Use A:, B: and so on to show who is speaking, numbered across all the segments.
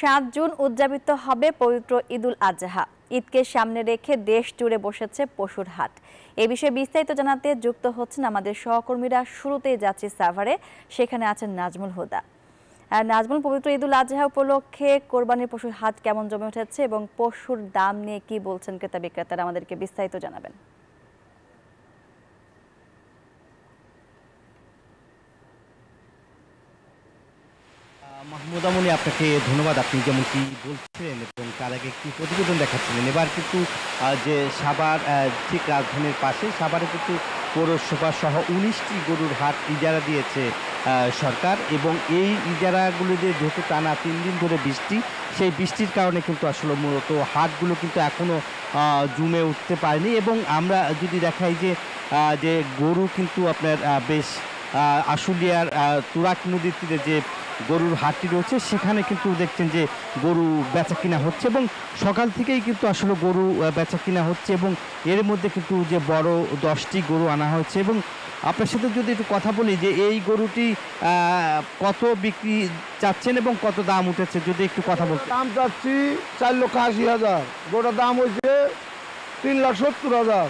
A: ৭ June উদযাপিত হবে পবিত্র ঈদুল আজহা। ঈদকে সামনে রেখে দেশ জুড়ে বসেছে পশুর হাট। এ বিষয়ে বিস্তারিত জানাতে যুক্ত হচ্ছেন আমাদের সহকর্মীরা। শুরুতেই যাচ্ছি সাভারে, সেখানে আছেন নাজমুল হুদা। নাজমুল, পবিত্র ঈদুল আজহা উপলক্ষে কোরবানির পশুর হাট কেমন জমে উঠেছে এবং পশুর দাম নিয়ে কি বলছেন ক্রেতা বিক্রেতারা, আমাদেরকে বিস্তারিত জানাবেন।
B: মাহমুদা মনি, আপনাকে ধন্যবাদ। আপনি যেমনটি বলছিলেন এবং তার আগে একটি প্রতিবেদন দেখাচ্ছিলেন, এবার কিন্তু যে সাভার ঠিক রাজধানীর পাশে সাভারে কিন্তু পৌরসভা সহ ১৯টি গরুর হাট ইজারা দিয়েছে সরকার, এবং এই ইজারাগুলিতে যেহেতু টানা ৩ দিন ধরে বৃষ্টি, সেই বৃষ্টির কারণে কিন্তু আসলে মূলত হাটগুলো কিন্তু এখনও জমে উঠতে পারেনি। এবং আমরা যদি দেখাই যে গরু কিন্তু আপনার বেশ আশুলিয়ার তুরাগ নদীর তীরে যে গরুর হাটটি রয়েছে, সেখানে কিন্তু দেখছেন যে গরু বেচা কিনা হচ্ছে এবং সকাল থেকেই কিন্তু আসলে গরু বেচা কিনা হচ্ছে, এবং এর মধ্যে কিন্তু যে বড় 10টি গরু আনা হয়েছে। এবং আপনার সাথে যদি একটু কথা বলি যে এই গরুটি কত বিক্রি চাচ্ছেন এবং কত দাম উঠেছে, যদি একটু কথা বলতে।
C: দাম চাচ্ছি 4,80,000, গোটার দাম হয়েছে 3,70,000,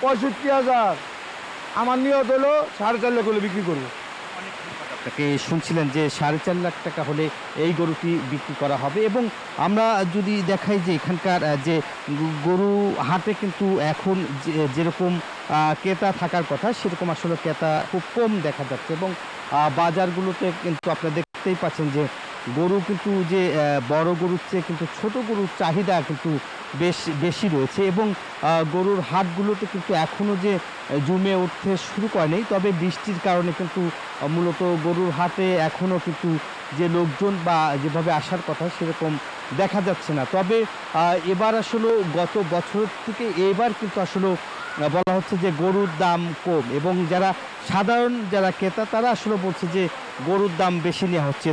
C: 65,000। আমার নিয়ত হলো 4.5 লাখ হলে বিক্রি করবো।
B: আপনাকে শুনছিলেন যে 4.5 লাখ টাকা হলে এই গরুটি বিক্রি করা হবে। এবং আমরা যদি দেখাই যে এখানকার যে গরু হাটে কিন্তু এখন যেরকম ক্রেতা থাকার কথা, সেরকম আসলে ক্রেতা খুব কম দেখা যাচ্ছে। এবং বাজারগুলোতে কিন্তু আপনারা দেখতেই পাচ্ছেন যে গরু কিন্তু যে বড় গরুর চেয়ে কিন্তু ছোট গরুর চাহিদা কিন্তু বেশি রয়েছে। এবং গরুর হাটগুলোতে কিন্তু এখনও যে জমে উঠতে শুরু করেনি, তবে বৃষ্টির কারণে কিন্তু মূলত গরুর হাটে এখনও কিন্তু যে লোকজন বা যেভাবে আসার কথা সেরকম দেখা যাচ্ছে না। তবে এবার আসলে গত বছর থেকে এবার কিন্তু আসলে বলা হচ্ছে যে গরুর দাম কম, এবং যারা ক্রেতা তারা আসলে বলছে যে গরুর দাম বেশি নেওয়া হচ্ছে।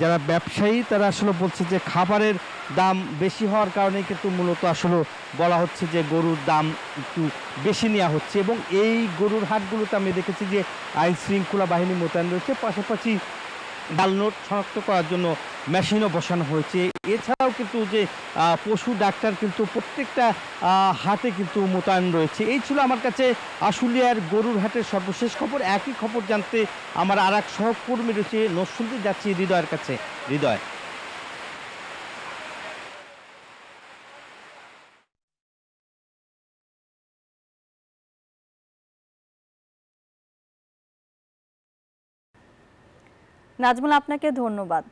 B: যারা ব্যবসায়ী তারা আসলে বলছে যে খাবারের দাম বেশি হওয়ার কারণে কিন্তু মূলত আসলে বলা হচ্ছে যে গরুর দাম একটু বেশি নেওয়া হচ্ছে। এবং এই গরুর হাটগুলোতে আমি দেখেছি যে আইন শৃঙ্খলা বাহিনী মোতায়েন রয়েছে, পাশাপাশি জাল নোট শনাক্ত করার জন্য মেশিনও বসানো হয়েছে। এছাড়াও কিন্তু যে পশু ডাক্তার কিন্তু প্রত্যেকটা হাটে কিন্তু মোতায়েন রয়েছে। এই ছিল আমার কাছে আশুলিয়ার গরুর হাটের সর্বশেষ খবর। একই খবর জানতে আমার আর এক সহকর্মী রয়েছে নরসিংদী, যাচ্ছি হৃদয়ের কাছে। হৃদয়।
A: নাজমুল, আপনাকে ধন্যবাদ।